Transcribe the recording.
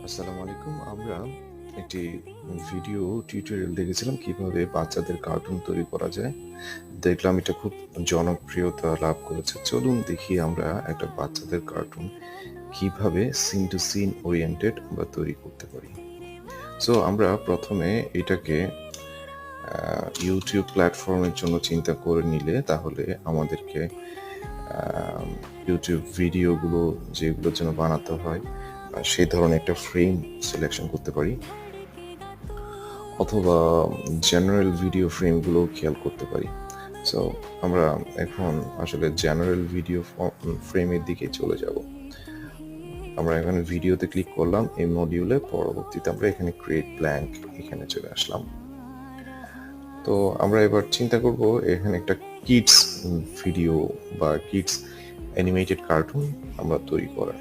আসসালামু আলাইকুম। আমরা একটি ভিডিও টিউটোরিয়াল দেখেছিলাম কিভাবে বাচ্চাদের কার্টুন তৈরি করা যায়। দেখলাম এটা খুব জনপ্রিয়তা লাভ করেছে। চলুন দেখি আমরা একটা বাচ্চাদের কার্টুন কিভাবে সিন টু সিন ওরিয়েন্টেড আমরা তৈরি করতে পারি। সো আমরা প্রথমে এটাকে ইউটিউব প্ল্যাটফর্মের জন্য চিন্তা করে নিলে তাহলে আমাদেরকে ইউটিউব ভিডিওগুলো যেগুলোর জন্য বানাতে হয় সেই ধরনের একটা ফ্রেম সিলেকশন করতে পারি, অথবা জেনারেল ভিডিও ফ্রেমগুলো খেয়াল করতে পারি। সো আমরা এখন আসলে জেনারেল ভিডিও ফ্রেমের দিকে চলে যাব। আমরা এখানে ভিডিওতে ক্লিক করলাম এই মডিউলে, পরবর্তীতে আমরা এখানে ক্রিয়েট ব্ল্যাঙ্ক এখানে চলে আসলাম। তো আমরা এবার চিন্তা করব এখানে একটা কিডস ভিডিও বা কিডস অ্যানিমেটেড কার্টুন আমরা তৈরি করার।